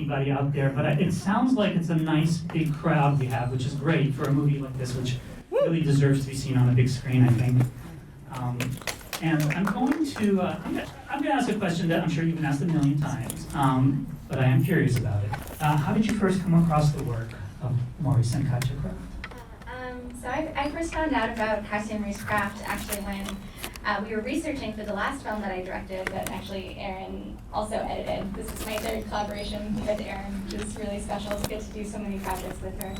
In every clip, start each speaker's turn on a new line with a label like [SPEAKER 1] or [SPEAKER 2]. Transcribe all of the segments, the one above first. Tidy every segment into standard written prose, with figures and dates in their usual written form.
[SPEAKER 1] anybody out there, but it sounds like it's a nice big crowd we have, which is great for a movie like this, which really deserves to be seen on a big screen, I think. And I'm going to ask a question that I'm sure you've been asked a million times, but I am curious about it. How did you first come across the work of Maurice and Katia Krafft?
[SPEAKER 2] So I first found out about Katia and Maurice Krafft actually when we were researching for the last film that I directed that actually Erin also edited. This is my third collaboration with Erin, which is really special. It's good to do so many projects with her.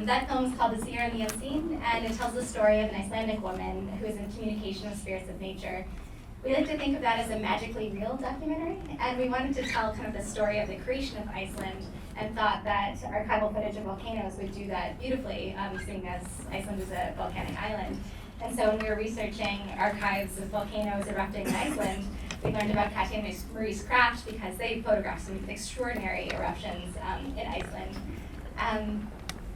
[SPEAKER 2] That film is called The Seer and the Unseen, and it tells the story of an Icelandic woman who is in communication with spirits of nature. We like to think of that as a magically real documentary, and we wanted to tell kind of the story of the creation of Iceland and thought that archival footage of volcanoes would do that beautifully, seeing as Iceland is a volcanic island. And so when we were researching archives of volcanoes erupting in Iceland, we learned about Katia and Maurice Krafft because they photographed some extraordinary eruptions in Iceland.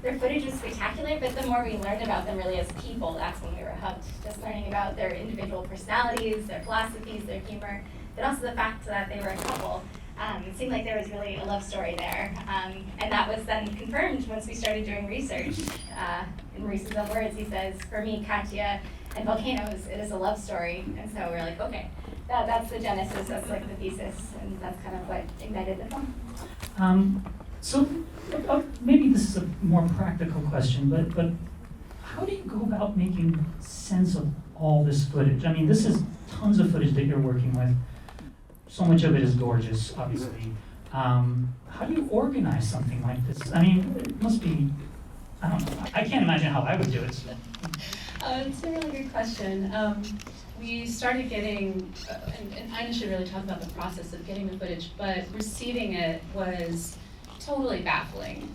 [SPEAKER 2] Their footage was spectacular, but the more we learned about them really as people, that's when we were hooked. Just learning about their individual personalities, their philosophies, their humor, but also the fact that they were a couple. It seemed like there was really a love story there. And that was then confirmed once we started doing research. In Maurice's own words, he says, for me, Katia and volcanoes, it is a love story. And so we're like, okay, that's the genesis, that's like the thesis, and that's kind of what ignited the film.
[SPEAKER 1] So maybe this is a more practical question, but how do you go about making sense of all this footage? I mean, this is tons of footage that you're working with. So much of it is gorgeous, obviously. How do you organize something like this? I mean, it must be, I don't know, I can't imagine how I would do it.
[SPEAKER 3] It's a really good question. We started getting, and Ina should really talk about the process of getting the footage, but receiving it was totally baffling.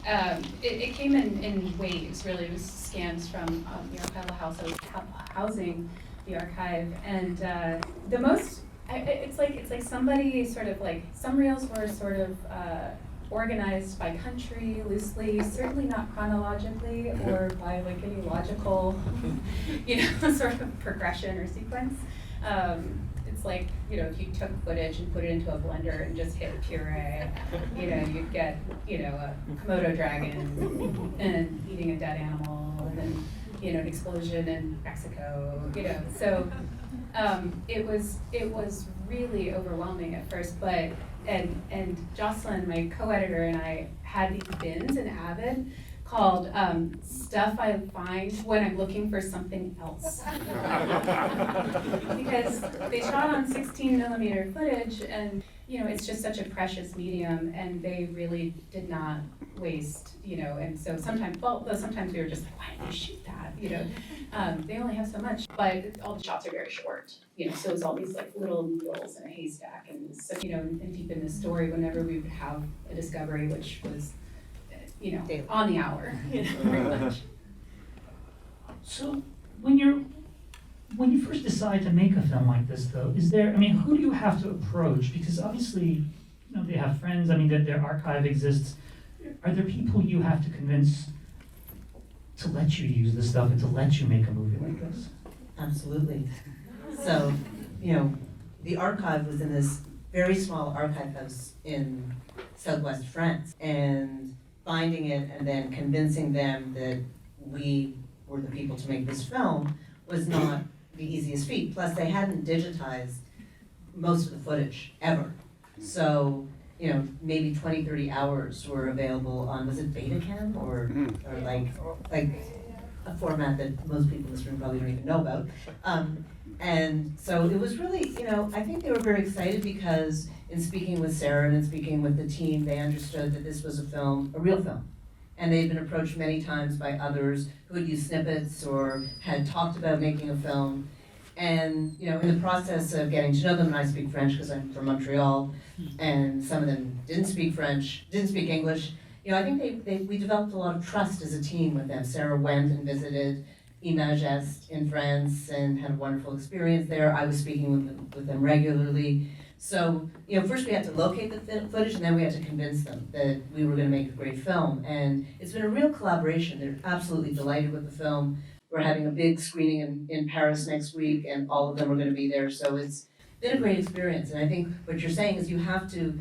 [SPEAKER 3] It came in waves, really. It was scans from the archival house I was housing the archive, and the most. It's like somebody sort of like, some reels were sort of organized by country loosely, certainly not chronologically or by like any logical, sort of progression or sequence. It's like, if you took footage and put it into a blender and just hit puree, you'd get, a Komodo dragon and eating a dead animal, and then, an explosion in Mexico, so. It was really overwhelming at first, but and Jocelyn, my co-editor, and I had these bins in Avid called Stuff I Find When I'm Looking for Something Else. Because they shot on 16mm footage, and it's just such a precious medium, and they really did not waste, and so sometimes we were just like, why did they shoot that? They only have so much, but all the shots are very short, so it's all these like little needles in a haystack, and so, and deep in the story, whenever we would have a discovery, which was, on the hour, pretty much.
[SPEAKER 1] So when you first decide to make a film like this, though, who do you have to approach? Because obviously, they have friends, their archive exists. Are there people you have to convince to let you use this stuff and to let you make a movie like this?
[SPEAKER 4] Absolutely. So, the archive was in this very small archive house in southwest France, and finding it and then convincing them that we were the people to make this film was not the easiest feat. Plus, they hadn't digitized most of the footage ever. So, maybe 20, 30 hours were available on, was it Betacam or like a format that most people in this room probably don't even know about. And so it was really, I think they were very excited because in speaking with Sara and in speaking with the team, they understood that this was a real film. And they'd been approached many times by others who had used snippets or had talked about making a film. And, in the process of getting to know them, and I speak French because I'm from Montreal, and some of them didn't speak French, didn't speak English, I think we developed a lot of trust as a team with them. Sara went and visited Imagest in France and had a wonderful experience there. I was speaking with them regularly. So, first we had to locate the footage, and then we had to convince them that we were going to make a great film. And it's been a real collaboration. They're absolutely delighted with the film. We're having a big screening in Paris next week, and all of them are going to be there. So it's been a great experience. And I think what you're saying is you have to,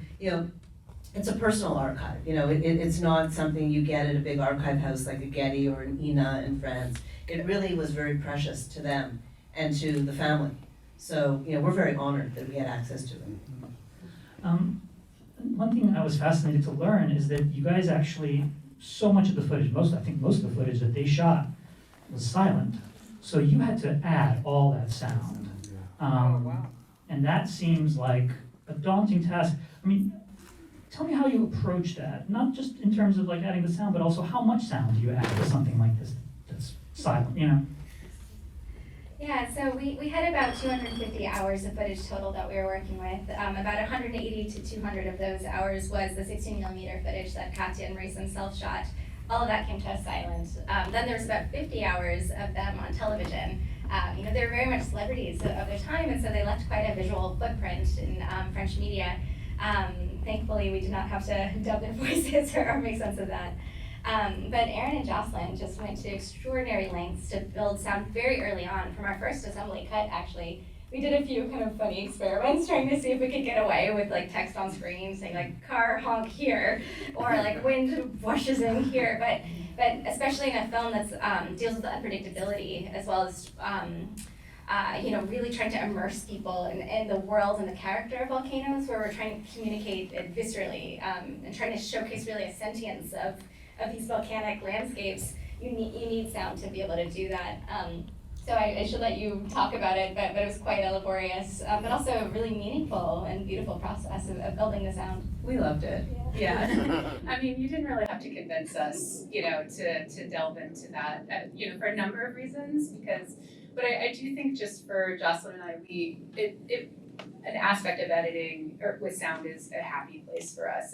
[SPEAKER 4] it's a personal archive. It's not something you get at a big archive house like a Getty or an Ina in France. It really was very precious to them and to the family. So, we're very honored that we had access to it.
[SPEAKER 1] One thing I was fascinated to learn is that you guys actually, so much of the footage, most of the footage that they shot was silent. So you had to add all that sound. And that seems like a daunting task. I mean, tell me how you approach that, not just in terms of like adding the sound, but also how much sound do you add to something like this that's silent,
[SPEAKER 2] Yeah, so we had about 250 hours of footage total that we were working with. About 180 to 200 of those hours was the 16mm footage that Katia and Maurice themselves shot. All of that came to us silent. Then there was about 50 hours of them on television. They were very much celebrities of their time, and so they left quite a visual footprint in French media. Thankfully, we did not have to dub their voices or make sense of that. But Erin and Jocelyn just went to extraordinary lengths to build sound very early on. From our first assembly cut, actually, we did a few kind of funny experiments trying to see if we could get away with like text on screen saying like car honk here or like wind washes in here. But especially in a film that's deals with the unpredictability as well as really trying to immerse people in the world and the character of volcanoes, where we're trying to communicate it viscerally and trying to showcase really a sentience of these volcanic landscapes. You need sound to be able to do that. So I should let you talk about it, but it was quite a laborious, but also a really meaningful and beautiful process of building the sound.
[SPEAKER 3] We loved it. Yeah. I mean, you didn't really have to convince us, to delve into that, for a number of reasons. But I do think just for Jocelyn and I, an aspect of editing with sound is a happy place for us,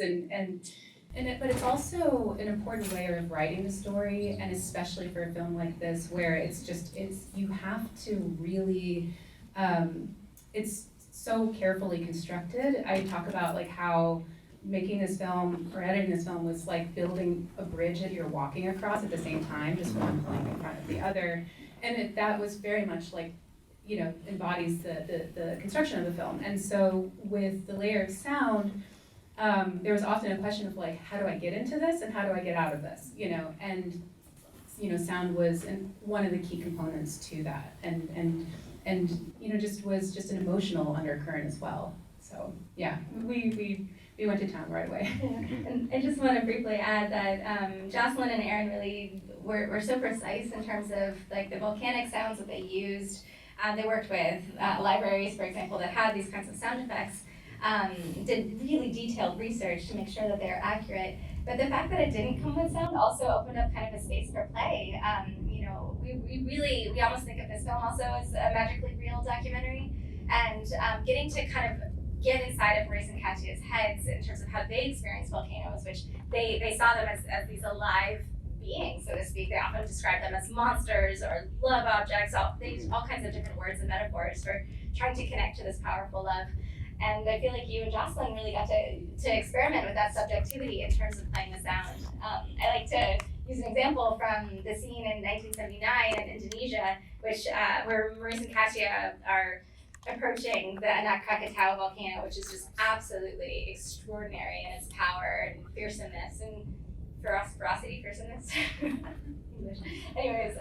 [SPEAKER 3] but it's also an important way of writing the story, and especially for a film like this, where you have to really, it's so carefully constructed. I talk about like how making this film or editing this film was like building a bridge that you're walking across at the same time, just one playing in front of the other, and that was very much like, embodies the construction of the film. And so with the layer of sound, there was often a question of like, how do I get into this and how do I get out of this, and sound was one of the key components to that, and was just an emotional undercurrent as well. So yeah, we went to town right away.
[SPEAKER 2] Yeah. And I just want to briefly add that Jocelyn and Erin really were so precise in terms of like the volcanic sounds that they used. They worked with libraries, for example, that had these kinds of sound effects. Did really detailed research to make sure that they're accurate. But the fact that it didn't come with sound also opened up kind of a space for play. We almost think of this film also as a magically real documentary, and getting to kind of get inside of Maurice and Katia's heads in terms of how they experience volcanoes, which they saw them as these alive beings, so to speak. They often describe them as monsters or love objects. They use all kinds of different words and metaphors for trying to connect to this powerful love. And I feel like you and Jocelyn really got to experiment with that subjectivity in terms of playing the sound. I like to use an example from the scene in 1979 in Indonesia, where Maurice and Katia are approaching the Anak Krakatau volcano, which is just absolutely extraordinary in its power and fearsomeness and fearsomeness. English. Anyways,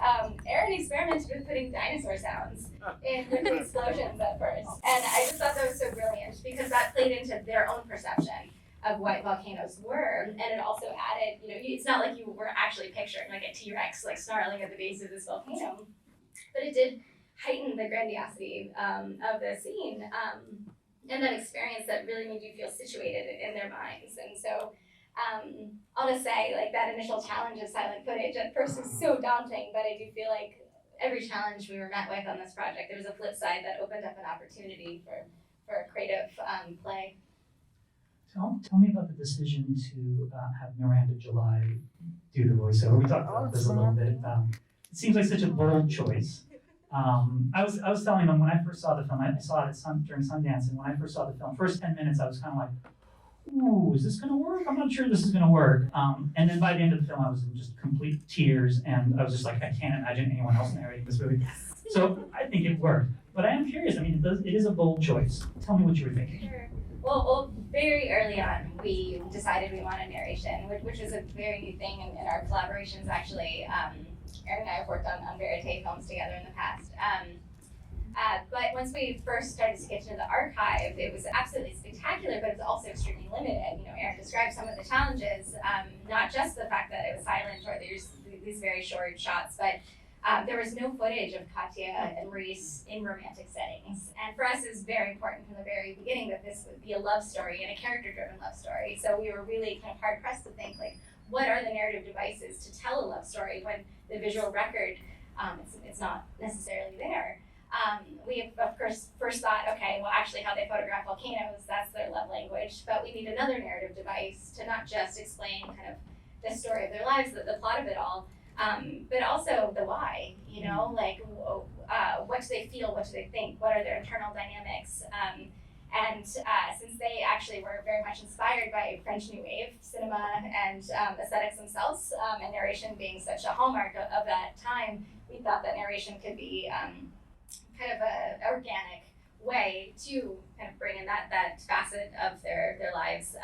[SPEAKER 2] Erin experimented with putting dinosaur sounds in with the explosions at first. And I just thought that was so brilliant because that played into their own perception of what volcanoes were. And it also added, it's not like you were actually picturing like a T-Rex like snarling at the base of this volcano, but it did heighten the grandiosity of the scene and that experience that really made you feel situated in their minds. And so I'll just say, like, that initial challenge of silent footage at first was so daunting, but I do feel like every challenge we were met with on this project, there was a flip side that opened up an opportunity for creative play.
[SPEAKER 1] Tell me about the decision to have Miranda July do the voiceover. We talked about this a little bit. It seems like such a bold choice. I was telling them when I first saw the film, I saw it during Sundance, and when I first saw the film, first 10 minutes I was kind of like, ooh, is this gonna work? I'm not sure this is gonna work. And then by the end of the film, I was in just complete tears, and I was just like, I can't imagine anyone else narrating this movie. Yes. So I think it worked. But I am curious. I mean, it is a bold choice. Tell me what you were thinking.
[SPEAKER 2] Sure. Well, very early on, we decided we wanted narration, which is a very new thing in our collaborations, actually. Erin and I have worked on verite films together in the past. But once we first started to get into the archive, it was absolutely spectacular, but it was also extremely limited. Erin described some of the challenges, not just the fact that it was silent or there's these very short shots, but there was no footage of Katia and Maurice in romantic settings. And for us, it was very important from the very beginning that this would be a love story and a character-driven love story. So we were really kind of hard-pressed to think, like, what are the narrative devices to tell a love story when the visual record, it's not necessarily there. We, of course, first thought, okay, well, actually how they photograph volcanoes, that's their love language, but we need another narrative device to not just explain kind of the story of their lives, the plot of it all, but also the why, like what do they feel, what do they think, what are their internal dynamics, and since they actually were very much inspired by French New Wave cinema and aesthetics themselves, and narration being such a hallmark of that time, we thought that narration could be kind of an organic way to kind of bring in that facet of their lives.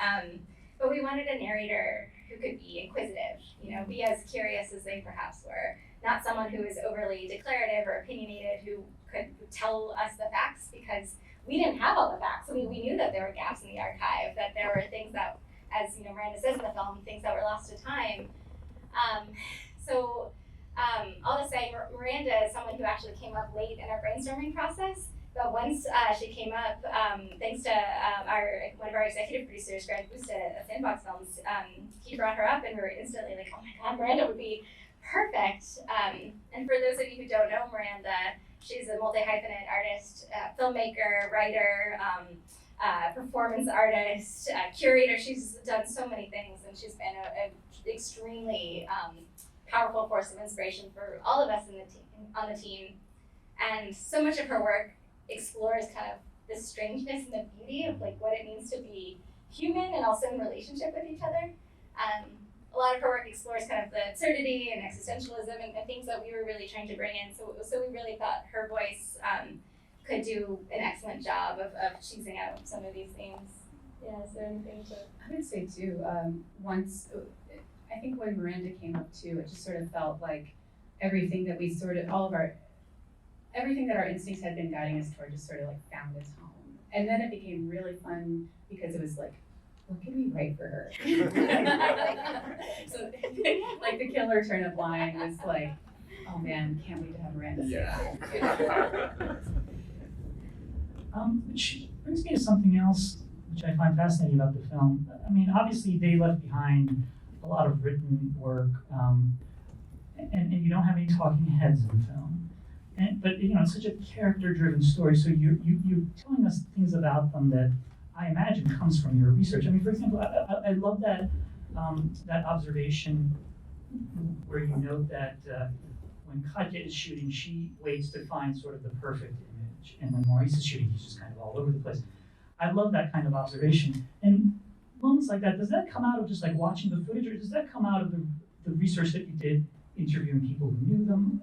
[SPEAKER 2] But we wanted a narrator who could be inquisitive, be as curious as they perhaps were. Not someone who was overly declarative or opinionated, who could tell us the facts, because we didn't have all the facts. I mean, we knew that there were gaps in the archive, that there were things that, as Miranda says in the film, things that were lost to time. I'll just say Miranda is someone who actually came up late in our brainstorming process, but once she came up, thanks to one of our executive producers, Greg Busta at Sandbox Films, he brought her up and we were instantly like, oh my God, Miranda would be perfect. And for those of you who don't know Miranda, she's a multi-hyphenate artist, filmmaker, writer, performance artist, curator. She's done so many things, and she's been an extremely powerful force of inspiration for all of us on the team. And so much of her work explores kind of the strangeness and the beauty of like what it means to be human and also in relationship with each other. A lot of her work explores kind of the absurdity and existentialism and things that we were really trying to bring in. So we really thought her voice could do an excellent job of choosing out some of these themes. Yeah, is there anything to?
[SPEAKER 3] I would say too, I think when Miranda came up too, it just sort of felt like everything that everything that our instincts had been guiding us toward just sort of like found its home. And then it became really fun because it was like, what can we write for her? So like the killer turnip line was like, oh man, can't wait to have Miranda say that.
[SPEAKER 1] Which brings me to something else which I find fascinating about the film. I mean, obviously they left behind a lot of written work, and you don't have any talking heads in the film. But it's such a character-driven story, so you're telling us things about them that I imagine comes from your research. I mean, for example, I love that that observation where you note that when Katia is shooting, she waits to find sort of the perfect image, and when Maurice is shooting, he's just kind of all over the place. I love that kind of observation. And moments like that, does that come out of just like watching the footage, or does that come out of the research that you did interviewing people who knew them?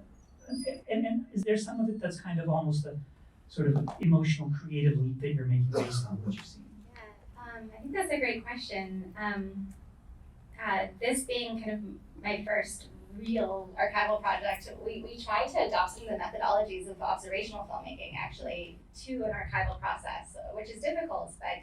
[SPEAKER 1] And is there some of it that's kind of almost a sort of emotional, creative leap that you're making based on what you've seen?
[SPEAKER 2] Yeah, I think that's a great question. This being kind of my first real archival project, we tried to adopt some of the methodologies of observational filmmaking actually to an archival process, which is difficult, but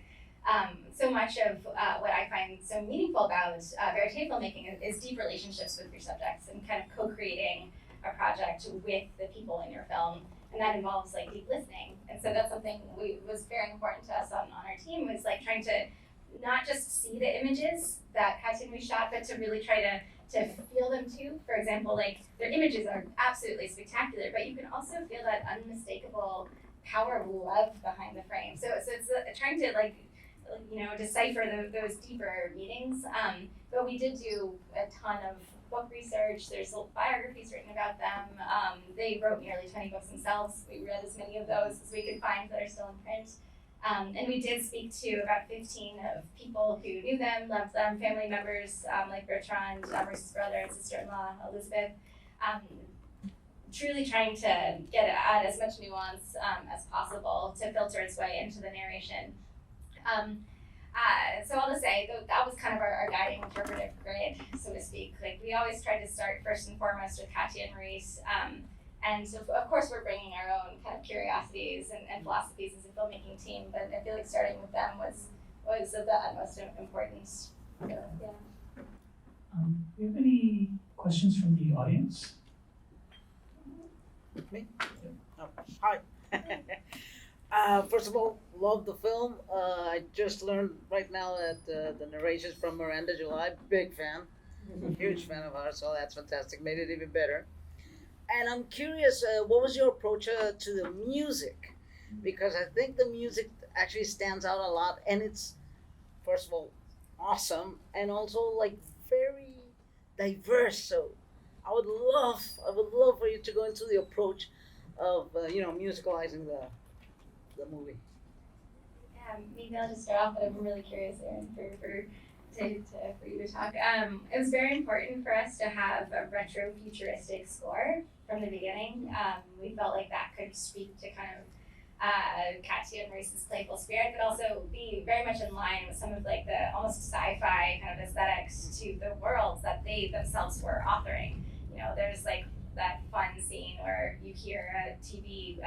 [SPEAKER 2] so much of what I find so meaningful about verite filmmaking is deep relationships with your subjects and kind of co-creating a project with the people in your film, and that involves like deep listening. And so that's something was very important to us on our team, was like trying to not just see the images that Katia and we shot, but to really try to feel them too. For example, like their images are absolutely spectacular, but you can also feel that unmistakable power of love behind the frame. So it's trying to like decipher those deeper meanings. But we did do a ton of book research. There's biographies written about them. They wrote nearly 20 books themselves. We read as many of those as we could find that are still in print. And we did speak to about 15 of people who knew them, loved them, family members like Bertrand, Maurice's brother and sister-in-law, Elizabeth, truly trying to add as much nuance as possible to filter its way into the narration. So I'll just say that was kind of our guiding interpretive grid, so to speak. Like we always tried to start first and foremost with Katia and Maurice. And so of course we're bringing our own kind of curiosities and philosophies as a filmmaking team, but I feel like starting with them was of the utmost importance. So, yeah.
[SPEAKER 1] Do you have any questions from the audience?
[SPEAKER 5] Me? Oh, hi. First of all, love the film. I just learned right now that the narration is from Miranda July. Big fan. Huge fan of her, so that's fantastic. Made it even better. And I'm curious, what was your approach to the music? Because I think the music actually stands out a lot, and it's, first of all, awesome, and also like very diverse. So I would love for you to go into the approach of musicalizing the movie.
[SPEAKER 2] Maybe I'll just start off, but I'm really curious, Erin, for you to talk. It was very important for us to have a retro futuristic score from the beginning. We felt like that could speak to kind of Katia and Maurice's playful spirit, but also be very much in line with some of like the almost sci-fi kind of aesthetics to the worlds that they themselves were authoring. You know, there's like that fun scene where you hear a TV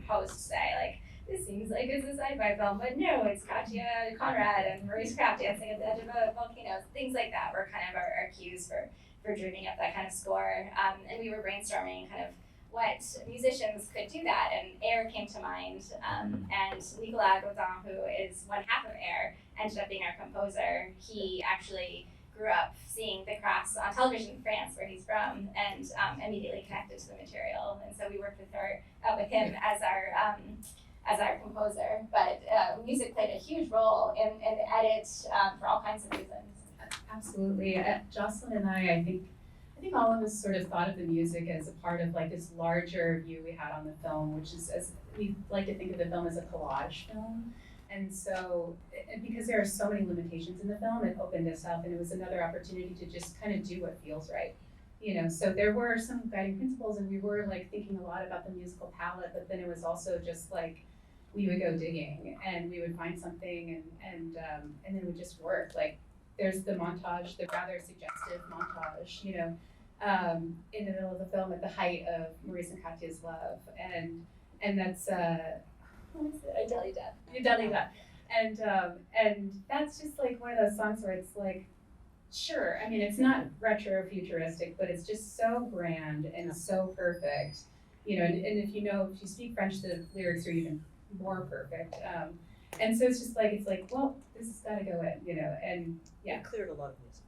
[SPEAKER 2] host say like, "This seems like it's a sci-fi film," but no, it's Katia Conrad and Maurice Krafft dancing at the edge of a volcano. Things like that were kind of our cues for dreaming up that kind of score. And we were brainstorming kind of what musicians could do that, and Air came to mind. And Nicolas Godin, who is one half of Air, ended up being our composer. He actually grew up seeing the Kraffts on television in France, where he's from, and immediately connected to the material. And so we worked with him as our composer. But music played a huge role in the edit for all kinds of reasons.
[SPEAKER 3] Absolutely. Jocelyn and I think all of us sort of thought of the music as a part of like this larger view we had on the film, which is, as we like to think of the film as a collage film. And so, because there are so many limitations in the film, it opened us up, and it was another opportunity to just kind of do what feels right. You know, so there were some guiding principles, and we were like thinking a lot about the musical palette, but then it was also just like, we would go digging and we would find something and then it would just work. Like there's the montage, the rather suggestive montage, you know, in the middle of the film at the height of Maurice and Katia's love. And that's, what is it? Idali. And that's just like one of those songs where it's like, sure, I mean, it's not retro futuristic, but it's just so grand and so perfect, you know, and if you speak French, the lyrics are even more perfect. And so it's like, well, this has got to go in, you know, and yeah.
[SPEAKER 5] We cleared a lot of music.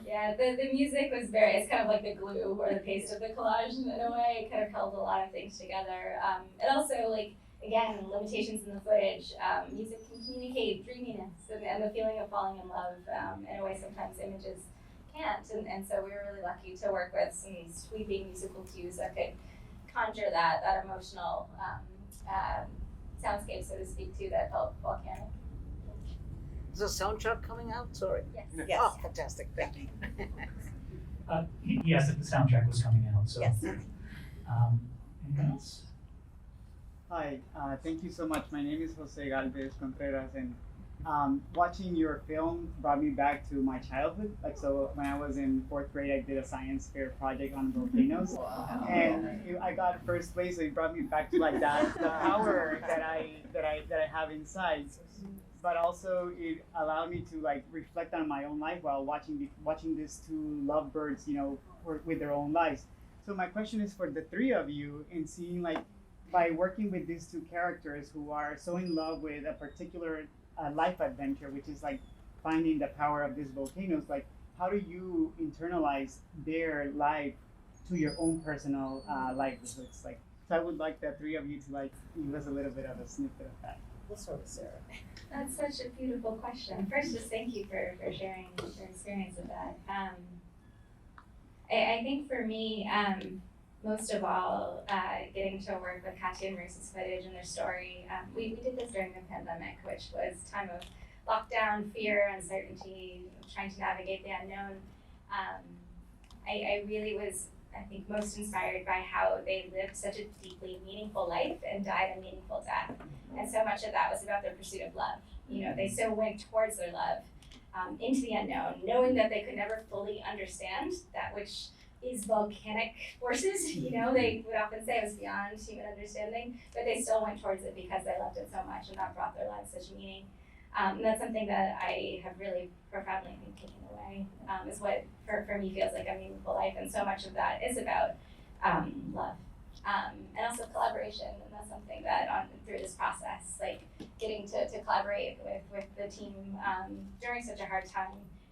[SPEAKER 2] Yeah, the music was it's kind of like the glue or the paste of the collage in a way. It kind of held a lot of things together. It also, like, again, limitations in the footage. Music can communicate dreaminess and the feeling of falling in love in a way sometimes images can't. And so we were really lucky to work with some sweeping musical cues that could conjure that emotional soundscape, so to speak, too, that felt volcanic.
[SPEAKER 5] Is the soundtrack coming out? Sorry.
[SPEAKER 2] Yes.
[SPEAKER 5] Oh, fantastic. Thank you.
[SPEAKER 1] He asked if the soundtrack was coming out, so.
[SPEAKER 4] Yes.
[SPEAKER 1] Anything else?
[SPEAKER 6] Hi, thank you so much. My name is Jose Galvez Contreras, and watching your film brought me back to my childhood. Like, so when I was in 4th grade, I did a science fair project on volcanoes, and I got first place. So it brought me back to like that, the power that I have inside. But also it allowed me to like reflect on my own life while watching these two lovebirds, you know, work with their own lives. So my question is for the three of you, in seeing like, by working with these two characters who are so in love with a particular life adventure, which is like finding the power of these volcanoes, like how do you internalize their life to your own personal livelihoods? Like, so I would like the three of you to like give us a little bit of a snippet of that.
[SPEAKER 5] We'll start with Sarah.
[SPEAKER 2] That's such a beautiful question. First, just thank you for sharing your experience with that. I think for me, most of all, getting to work with Katia and Maurice's footage and their story. We did this during the pandemic, which was time of lockdown, fear, uncertainty, trying to navigate the unknown. I really was, I think, most inspired by how they lived such a deeply meaningful life and died a meaningful death. And so much of that was about their pursuit of love. They so went towards their love, into the unknown, knowing that they could never fully understand that which is volcanic forces. They would often say it was beyond human understanding, but they still went towards it because they loved it so much, and that brought their lives such meaning. And that's something that I have really profoundly taken away, is what for me feels like a meaningful life, and so much of that is about love. And also collaboration, and that's something that through this process, like getting to collaborate with the team during such a hard time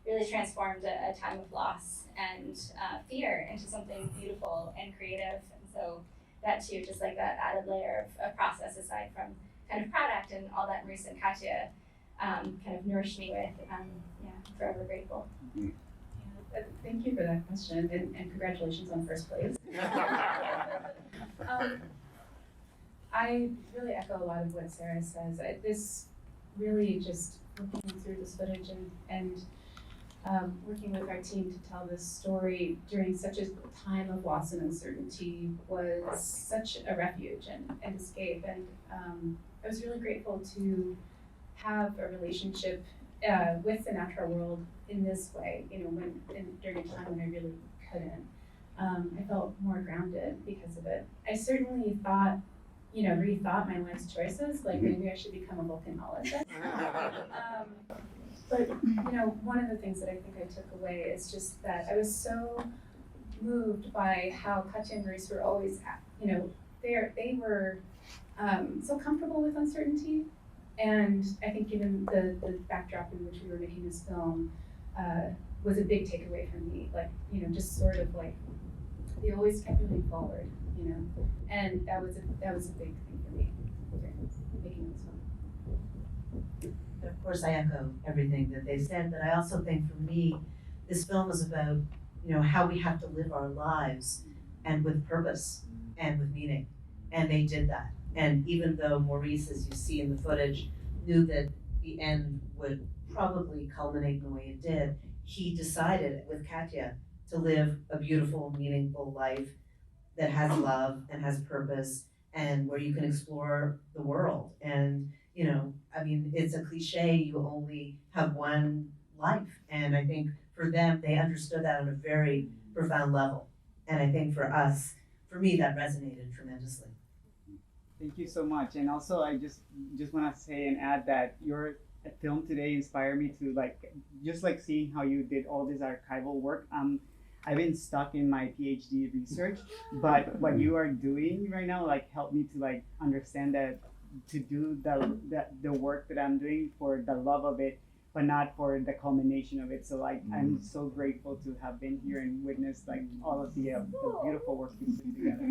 [SPEAKER 2] really transformed a time of loss and fear into something beautiful and creative. And so that too, just like that added layer of process aside from kind of product and all that Maurice and Katia kind of nourished me with. Forever grateful.
[SPEAKER 3] Thank you for that question, and congratulations on first place. I really echo a lot of what Sara says. This really just looking through this footage and working with our team to tell this story during such a time of loss and uncertainty was such a refuge and escape. And I was really grateful to have a relationship with the natural world in this way, during a time when I really couldn't. I felt more grounded because of it. I certainly thought, rethought my life's choices, like maybe I should become a volcanologist. But, one of the things that I think I took away is just that I was so moved by how Katia and Maurice were always, they were so comfortable with uncertainty. And I think given the backdrop in which we were making this film was a big takeaway for me. Like, just sort of like, they always kept moving forward, and that was a big thing for me during making this film.
[SPEAKER 4] Of course, I echo everything that they said, but I also think for me, this film is about, how we have to live our lives and with purpose and with meaning. And they did that. And even though Maurice, as you see in the footage, knew that the end would probably culminate in the way it did, he decided with Katia to live a beautiful, meaningful life that has love and has purpose and where you can explore the world. And, it's a cliche, you only have one life. And I think for them, they understood that on a very profound level. And I think for us, for me, that resonated tremendously.
[SPEAKER 6] Thank you so much. And also, I just want to say and add that your film today inspired me to just seeing how you did all this archival work. I've been stuck in my PhD research, but what you are doing right now helped me to understand that to do the work that I'm doing for the love of it, but not for the culmination of it. So I'm so grateful to have been here and witnessed all of the beautiful work you put together.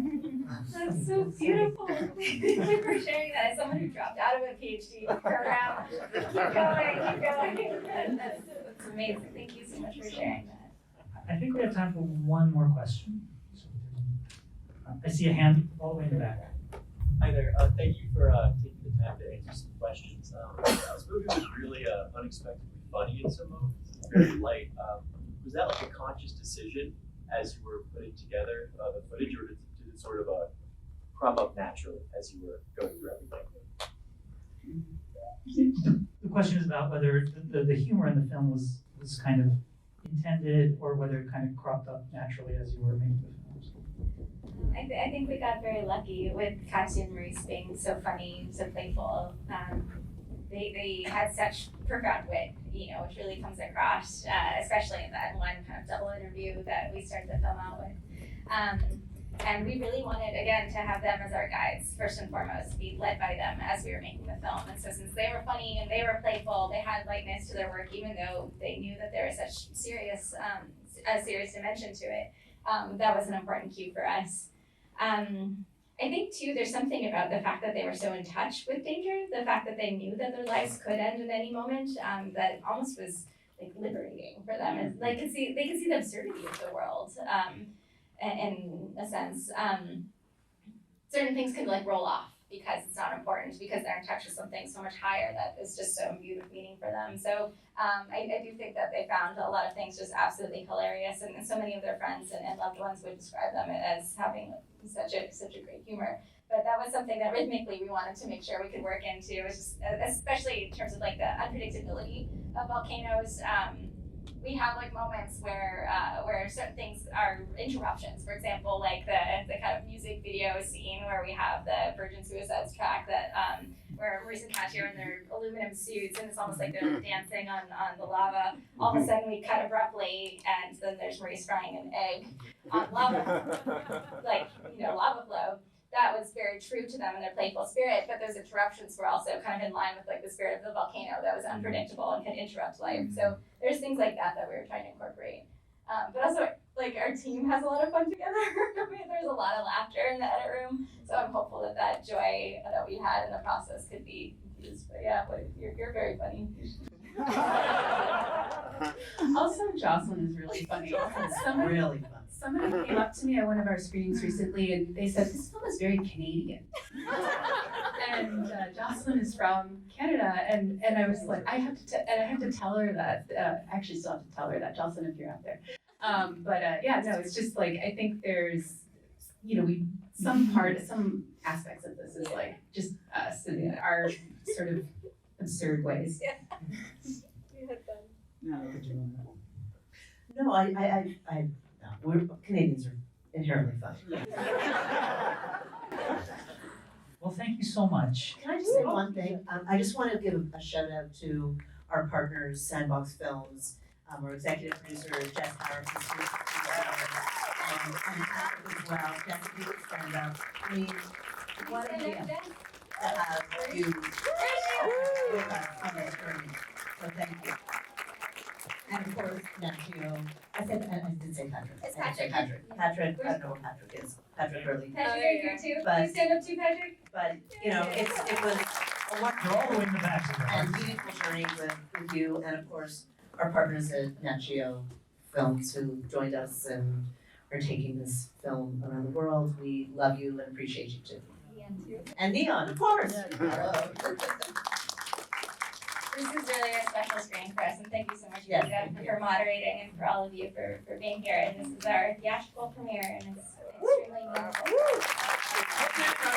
[SPEAKER 2] That's so beautiful. Thank you for sharing that. As someone who dropped out of a PhD program, keep going. That's amazing. Thank you so much for sharing that.
[SPEAKER 1] I think we have time for one more question. I see a hand all the way in the back.
[SPEAKER 7] Hi there. Thank you for taking the time to answer some questions. This movie was really unexpectedly funny in some moments, very light. Was that a conscious decision as you were putting together the footage, or did it sort of crop up naturally as you were going through everything?
[SPEAKER 1] The question is about whether the humor in the film was kind of intended or whether it kind of cropped up naturally as you were making the film.
[SPEAKER 2] I think we got very lucky with Katia and Maurice being so funny, so playful. They had such profound wit, which really comes across, especially in that one kind of double interview that we started the film out with. And we really wanted, again, to have them as our guides, first and foremost, be led by them as we were making the film. And so since they were funny and they were playful, they had lightness to their work, even though they knew that there was such a serious dimension to it. That was an important cue for us. I think too, there's something about the fact that they were so in touch with danger, the fact that they knew that their lives could end at any moment, that almost was liberating for them. It's they could see the absurdity of the world, in a sense. Certain things could roll off because it's not important, because they're in touch with something so much higher that is just so imbued with meaning for them. So I do think that they found a lot of things just absolutely hilarious, and so many of their friends and loved ones would describe them as having such a great humor. But that was something that rhythmically we wanted to make sure we could work into, it was just, especially in terms of like the unpredictability of volcanoes. We have like moments where certain things are interruptions. For example, like the kind of music video scene where we have the Virgin Suicides track that where Maurice and Katia are in their aluminum suits and it's almost like they're dancing on the lava. All of a sudden we cut abruptly and then there's Maurice frying an egg on lava, like, you know, lava flow. That was very true to them and their playful spirit, but those interruptions were also kind of in line with like the spirit of the volcano that was unpredictable and could interrupt life. So there's things like that we were trying to incorporate. But also, like, our team has a lot of fun together. I mean, there's a lot of laughter in the edit room, so I'm hopeful that that joy that we had in the process could be used. But yeah, you're very funny.
[SPEAKER 3] Also, Jocelyn is really funny.
[SPEAKER 4] Really fun.
[SPEAKER 3] Somebody came up to me at one of our screenings recently and they said, this film is very Canadian. And Jocelyn is from Canada, and I was like, I have to tell her that, I actually still have to tell her that, Jocelyn, if you're out there. Yeah, no, it's just like, I think there's, you know, some aspects of this is like just us and our sort of absurd ways.
[SPEAKER 2] Yeah. We had fun.
[SPEAKER 6] Yeah, look at you on that.
[SPEAKER 4] No, we're Canadians are inherently funny.
[SPEAKER 1] Well, thank you so much.
[SPEAKER 4] Can I just say one thing? I just want to give a shout out to our partners, Sandbox Films, our executive producer, Jess Harrison, and Patrick as well. Jess, if you could stand up. I mean, what a deal to have you with us on this journey. So thank you. And of course, Nacho. I did say Patrick.
[SPEAKER 2] It's
[SPEAKER 4] I did say
[SPEAKER 2] Patrick.
[SPEAKER 4] Patrick. I don't know what Patrick is. Patrick Hurley.
[SPEAKER 2] Patrick, are you here too?
[SPEAKER 4] But-
[SPEAKER 2] Can you stand up too, Patrick?
[SPEAKER 4] But, you know, it was a
[SPEAKER 1] You're all the
[SPEAKER 4] wonderful
[SPEAKER 1] way in the back of the
[SPEAKER 4] and
[SPEAKER 1] house.
[SPEAKER 4] meaningful journey with you, and of course, our partners at Nacho Films who joined us and are taking this film around the world. We love you and appreciate you too.
[SPEAKER 2] Ian too.
[SPEAKER 4] And Neon, of course. Hello.
[SPEAKER 2] This is really a special screening for us, and thank you so much,
[SPEAKER 4] Yes,
[SPEAKER 2] Rita,
[SPEAKER 4] thank you.
[SPEAKER 2] for moderating and for all of you for being here. And this is our theatrical premiere, and it's extremely meaningful.